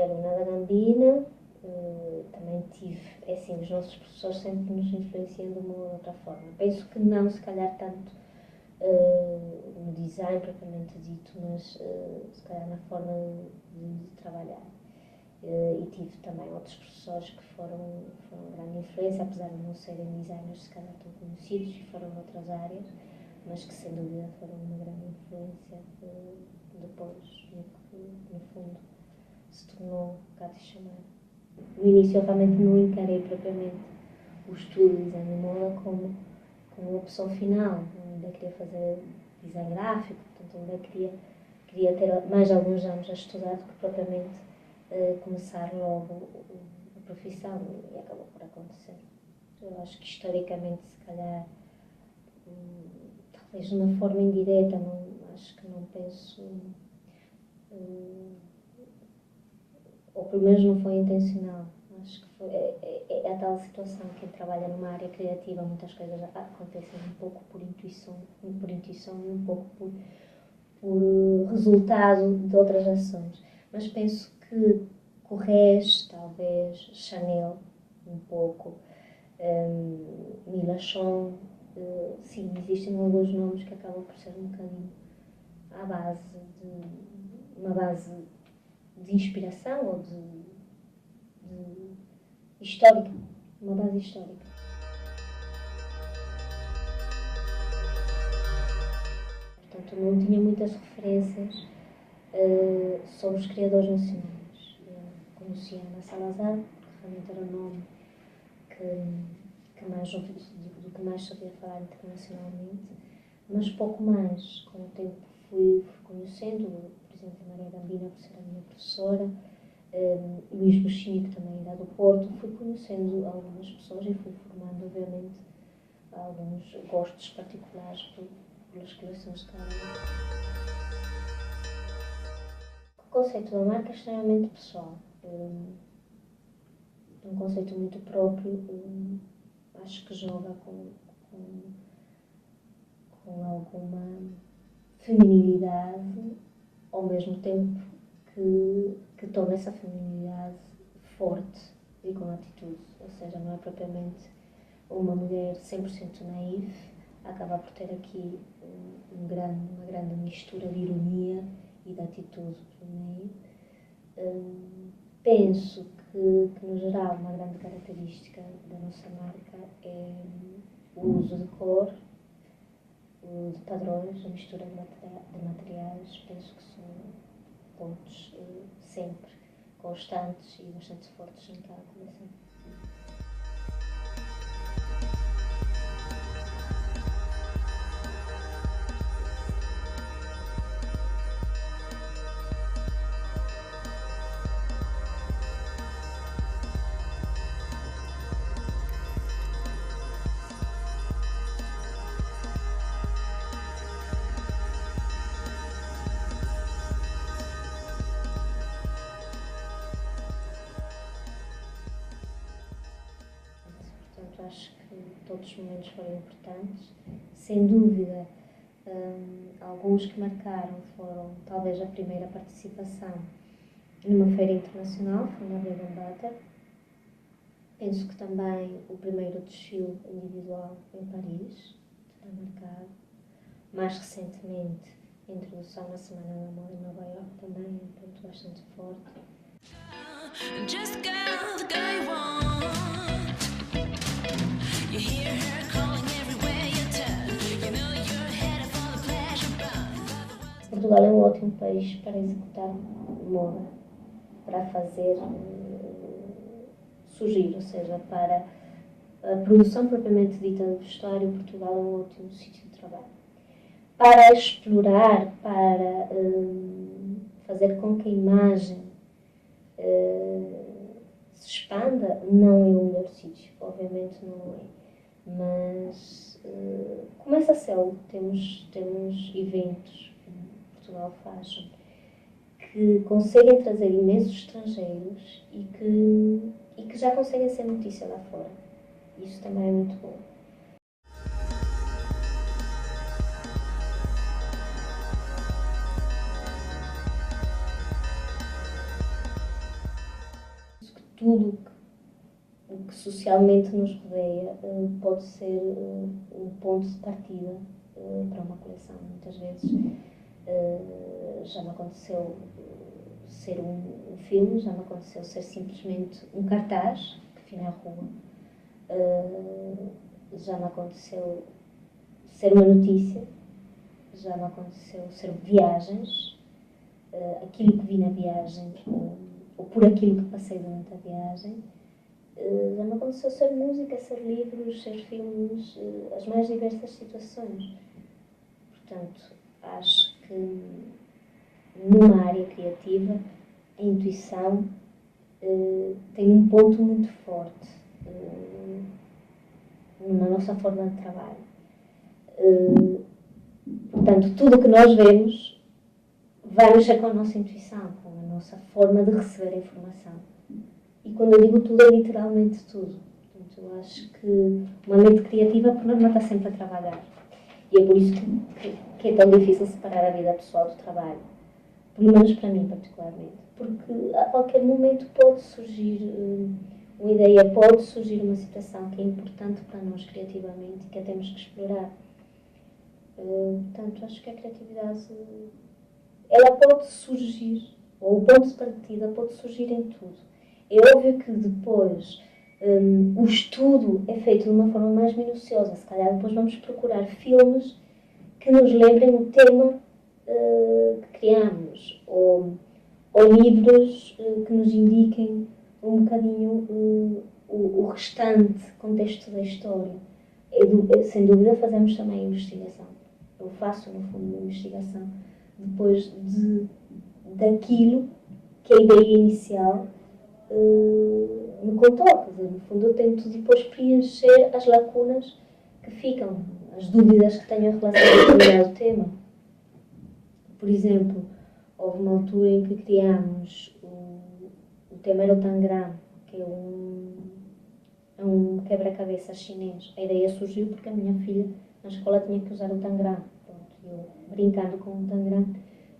aluna da Gambina, também tive, é assim, os nossos professores sempre nos influenciam de uma ou outra forma. Penso que não, se calhar, tanto no design propriamente dito, mas se calhar na forma de trabalhar. E tive também outros professores que foram grande influência, apesar de não serem designers se calhar tão conhecidos e foram noutras áreas, mas que sem dúvida foram uma grande influência depois, no fundo, se tornou Cátia Chamar. No início eu realmente não encarei propriamente o estudo de design de moda como opção final. Eu ainda queria fazer design gráfico, portanto ainda queria ter mais alguns anos a estudar do que propriamente começar logo a profissão, e acabou por acontecer. Eu acho que historicamente, se calhar, talvez de uma forma indireta, acho que não penso, ou pelo menos não foi intencional. Acho que é a tal situação que quem trabalha numa área criativa, muitas coisas acontecem um pouco por intuição e um pouco por resultado de outras ações. Mas penso que Corrèges, talvez, Chanel, um pouco, Milachon, sim, existem alguns nomes que acabam por ser um bocadinho uma base de inspiração ou de histórica, uma base histórica. Portanto, não tinha muitas referências sobre os criadores nacionais. Conhecia Ana Salazar, porque realmente era o nome do que mais sabia falar internacionalmente, mas pouco mais. Com o tempo fui conhecendo, por exemplo, a Maria Gambina, por ser a minha professora, Luís Buxini, que também era do Porto. Fui conhecendo algumas pessoas e fui formando, obviamente, alguns gostos particulares pelas coleções de cada um. O conceito da marca é extremamente pessoal. Um conceito muito próprio, acho que joga com alguma feminilidade, ao mesmo tempo que torna essa feminilidade forte e com atitude. Ou seja, não é propriamente uma mulher 100% naif, acaba por ter aqui uma grande mistura de ironia e de atitude no meio. Penso que, no geral, uma grande característica da nossa marca é o uso de cor, de padrões, a mistura de materiais. Penso que são pontos sempre constantes e bastante fortes em cada coleção. Acho que todos os momentos foram importantes. Sem dúvida, alguns que marcaram foram talvez a primeira participação numa feira internacional, foi na Bread and Butter. Penso que também o primeiro desfile individual em Paris, está marcado. Mais recentemente, a introdução na Semana da Moda em Nova Iorque também é um ponto bastante forte. Portugal é um ótimo país para executar moda, para fazer surgir, ou seja, para a produção propriamente dita do vestuário. Portugal é um ótimo sítio de trabalho. Para explorar, para fazer com que a imagem se expanda, não é o melhor sítio, obviamente não é, mas começa a ser. Temos eventos que Portugal faz que conseguem trazer imensos estrangeiros e que já conseguem ser notícia lá fora. Isso também é muito bom. tudo o que socialmente nos rodeia pode ser um ponto de partida para uma coleção. Muitas vezes já me aconteceu ser um filme, já me aconteceu ser simplesmente um cartaz que fica na rua, já me aconteceu ser uma notícia, já me aconteceu ser viagens, aquilo que vi na viagem ou por aquilo que passei durante a viagem. Já me aconteceu ser música, ser livros, ser filmes, as mais diversas situações. Portanto, acho que numa área criativa a intuição tem um ponto muito forte na nossa forma de trabalho. Portanto, tudo o que nós vemos vai mexer com a nossa intuição, com a nossa forma de receber a informação. E quando eu digo tudo, é literalmente tudo. Portanto, eu acho que uma mente criativa, por norma, está sempre a trabalhar. E é por isso que é tão difícil separar a vida pessoal do trabalho. Pelo menos para mim, particularmente. Porque a qualquer momento pode surgir uma ideia, pode surgir uma situação que é importante para nós criativamente e que a temos que explorar. Portanto, acho que a criatividade, ela pode surgir, ou o ponto de partida pode surgir em tudo. É óbvio que depois o estudo é feito de uma forma mais minuciosa. Se calhar depois vamos procurar filmes que nos lembrem o tema que criamos, ou livros que nos indiquem um bocadinho o restante contexto da história. Sem dúvida fazemos também a investigação. Eu faço, no fundo, uma investigação depois daquilo que a ideia inicial me contou. Quer dizer, no fundo, eu tento depois preencher as lacunas que ficam, as dúvidas que tenho em relação a determinado tema. Por exemplo, houve uma altura em que criámos o tema era o Tangram, que é um quebra-cabeça chinês. A ideia surgiu porque a minha filha na escola tinha que usar o Tangram. Eu, brincando com o Tangram,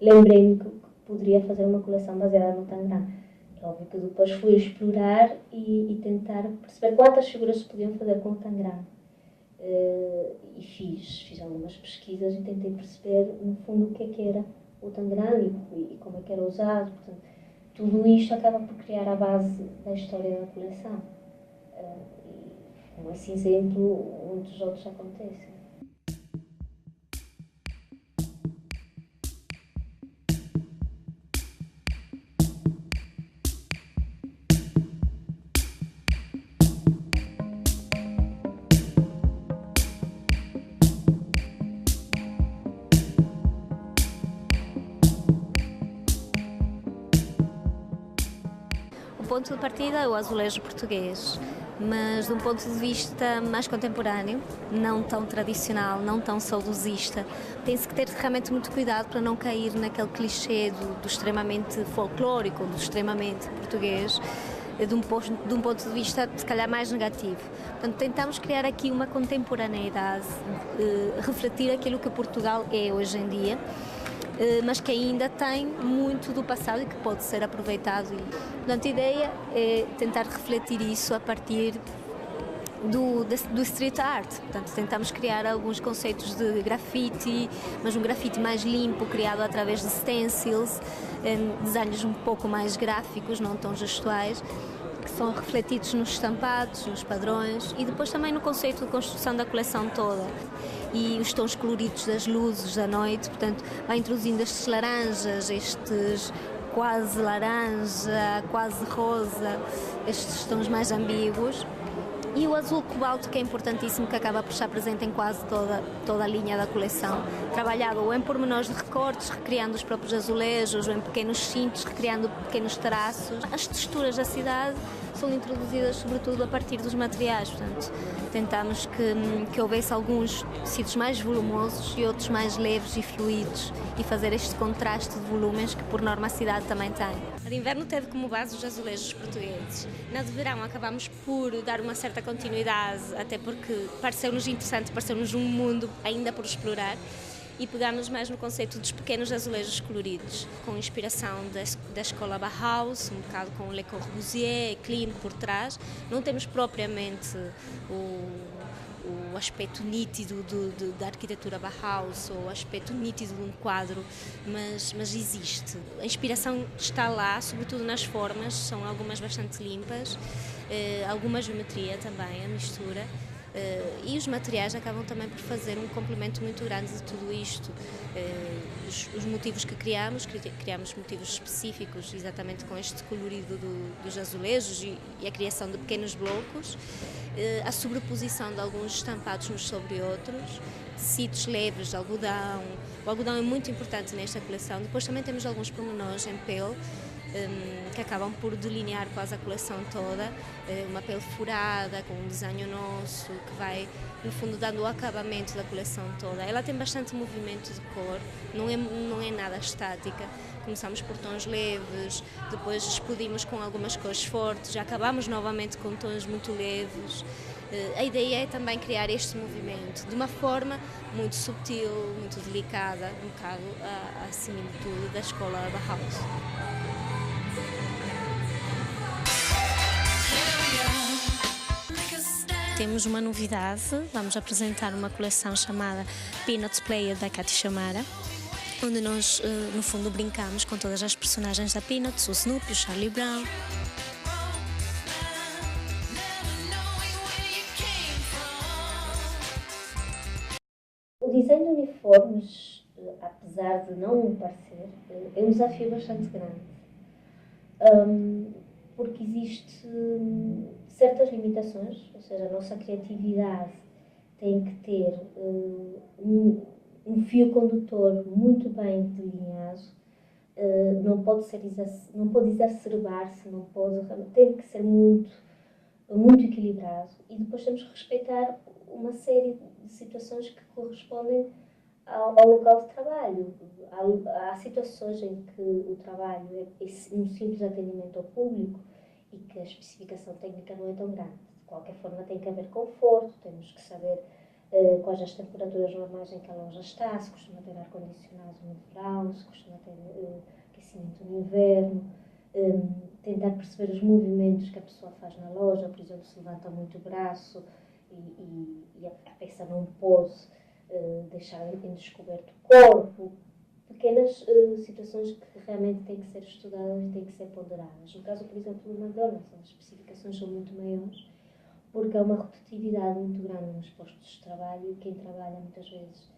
lembrei-me que poderia fazer uma coleção baseada no Tangram. É óbvio que depois fui explorar e tentar perceber quantas figuras se podiam fazer com o Tangram. E fiz algumas pesquisas e tentei perceber, no fundo, o que era o Tangram e como é que era usado. Portanto, tudo isto acaba por criar a base da história da coleção. E, com esse exemplo, muitos outros acontecem. O ponto de partida é o azulejo português, mas de um ponto de vista mais contemporâneo, não tão tradicional, não tão saudosista. Tem-se que ter realmente muito cuidado para não cair naquele clichê do extremamente folclórico, do extremamente português, de um ponto de vista, se calhar, mais negativo. Portanto, tentamos criar aqui uma contemporaneidade, refletir aquilo que Portugal é hoje em dia, mas que ainda tem muito do passado e que pode ser aproveitado. Portanto, a ideia é tentar refletir isso a partir do street art. Portanto, tentamos criar alguns conceitos de grafite, mas um grafite mais limpo, criado através de stencils, desenhos um pouco mais gráficos, não tão gestuais, que são refletidos nos estampados, nos padrões e depois também no conceito de construção da coleção toda. E os tons coloridos das luzes da noite, portanto, vai introduzindo estes laranjas, estes quase laranja, quase rosa, estes tons mais ambíguos. E o azul cobalto, que é importantíssimo, que acaba por estar presente em quase toda a linha da coleção. Trabalhado ou em pormenores de recortes, recriando os próprios azulejos, ou em pequenos cintos, recriando pequenos traços. As texturas da cidade são introduzidas sobretudo a partir dos materiais, portanto, tentamos que houvesse alguns tecidos mais volumosos e outros mais leves e fluidos e fazer este contraste de volumes que por norma a cidade também tem. A de inverno teve como base os azulejos portugueses. Na de verão acabamos por dar uma certa continuidade, até porque pareceu-nos interessante, pareceu-nos um mundo ainda por explorar. e pegámos mais no conceito dos pequenos azulejos coloridos, com inspiração da escola Bauhaus, um bocado com Le Corbusier, Klimt por trás. Não temos propriamente o aspecto nítido da arquitetura Bauhaus ou o aspecto nítido de um quadro, mas existe. A inspiração está lá, sobretudo nas formas, são algumas bastante limpas, alguma geometria também, a mistura. E os materiais acabam também por fazer um complemento muito grande de tudo isto. Os motivos que criamos motivos específicos exatamente com este colorido dos azulejos e a criação de pequenos blocos, a sobreposição de alguns estampados uns sobre outros, tecidos leves de algodão. O algodão é muito importante nesta coleção. Depois também temos alguns pormenores em pele, que acabam por delinear quase a coleção toda, uma pele furada, com um desenho nosso, que vai, no fundo, dando o acabamento da coleção toda. Ela tem bastante movimento de cor, não é nada estática. Começamos por tons leves, depois explodimos com algumas cores fortes, já acabamos novamente com tons muito leves. A ideia é também criar este movimento de uma forma muito subtil, muito delicada, um bocado a similitude da escola Bauhaus. Temos uma novidade, vamos apresentar uma coleção chamada Peanuts Player da Katy Chamara, onde nós, no fundo, brincamos com todas as personagens da Peanuts, o Snoopy, o Charlie Brown. O desenho de uniformes, apesar de não parecer, é um desafio bastante grande, porque existe certas limitações, ou seja, a nossa criatividade tem que ter um fio condutor muito bem delineado, não pode exacerbar-se, tem que ser muito equilibrado, e depois temos que respeitar uma série de situações que correspondem ao local de trabalho. Há situações em que o trabalho é um simples atendimento ao público e que a especificação técnica não é tão grande. De qualquer forma, tem que haver conforto, temos que saber quais as temperaturas normais em que a loja está, se costuma ter ar-condicionado no verão, se costuma ter aquecimento no inverno, tentar perceber os movimentos que a pessoa faz na loja, por exemplo, se levanta muito o braço e a peça não pode deixar em descoberto o corpo. Pequenas situações que realmente têm que ser estudadas e têm que ser ponderadas. No caso, por exemplo, do McDonald's, as especificações são muito maiores, porque há uma rotatividade muito grande nos postos de trabalho, e quem trabalha muitas vezes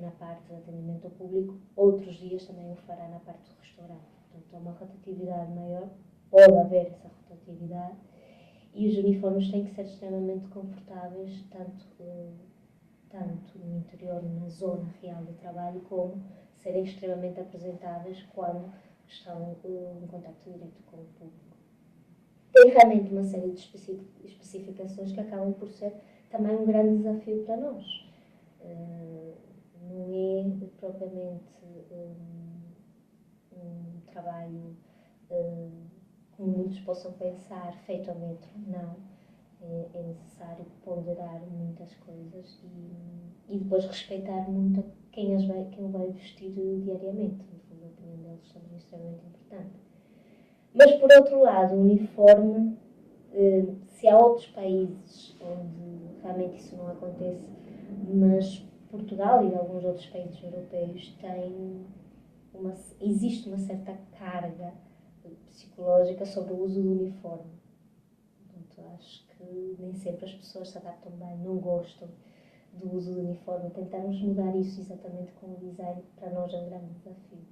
na parte de atendimento ao público, outros dias também o fará na parte do restaurante. Portanto, há uma rotatividade maior, pode haver essa rotatividade, e os uniformes têm que ser extremamente confortáveis, tanto no interior, na zona real de trabalho, como serem extremamente apresentáveis quando estão em contacto direto com o público. Tem realmente uma série de especificações que acabam por ser também um grande desafio para nós. Não é propriamente um trabalho, como muitos possam pensar, feito a metro, não. É necessário ponderar muitas coisas e depois respeitar muito quem o vai vestir diariamente. No fundo, a opinião deles também é extremamente importante. Mas, por outro lado, o uniforme, se há outros países onde realmente isso não acontece, mas Portugal e alguns outros países europeus existe uma certa carga psicológica sobre o uso do uniforme. Portanto, acho que nem sempre as pessoas se adaptam bem, não gostam do uso do uniforme. Tentarmos mudar isso exatamente com o design, para nós é um grande desafio.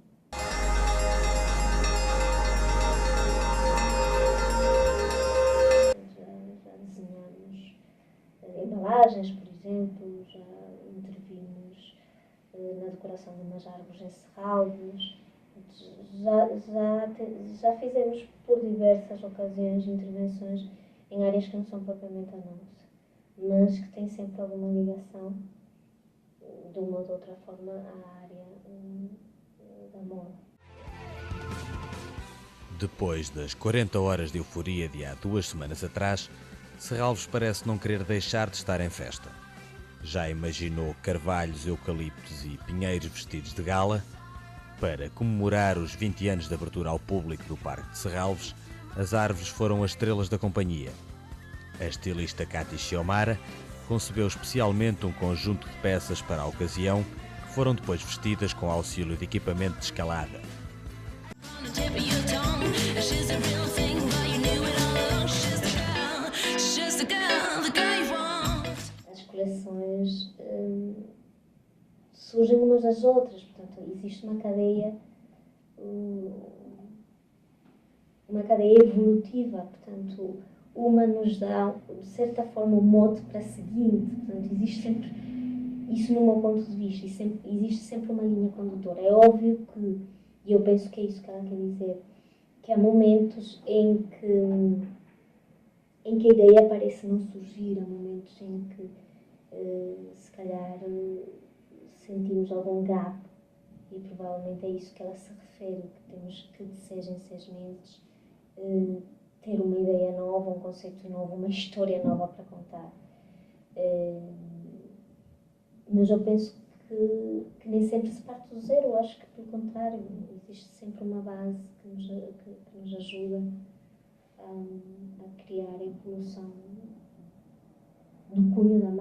Já desenhamos embalagens, por exemplo, já intervimos na decoração de umas árvores em serralvos. Já fizemos por diversas ocasiões intervenções em áreas que não são propriamente a nossa, mas que têm sempre alguma ligação, de uma ou de outra forma, à área da moda. Depois das 40 horas de euforia de há 2 semanas atrás, Serralves parece não querer deixar de estar em festa. Já imaginou carvalhos, eucaliptos e pinheiros vestidos de gala? Para comemorar os 20 anos de abertura ao público do Parque de Serralves, as árvores foram as estrelas da companhia. A estilista Cátia Xiomara concebeu especialmente um conjunto de peças para a ocasião, que foram depois vestidas com auxílio de equipamento de escalada. As coleções surgem umas das outras, portanto, existe uma cadeia evolutiva, portanto, uma nos dá, de certa forma, um mote para a seguinte, portanto, existe sempre, isso no meu ponto de vista, existe sempre uma linha condutora. É óbvio que, e eu penso que é isso que ela quer dizer, que há momentos em que a ideia parece não surgir, há momentos em que, se calhar, sentimos algum gap, e provavelmente é isso que ela se refere, que temos que, de 6 em 6 meses, ter uma ideia nova, um conceito novo, uma história nova para contar. Mas eu penso que nem sempre se parte do zero, eu acho que pelo contrário, existe sempre uma base que nos ajuda a criar a evolução do cunho da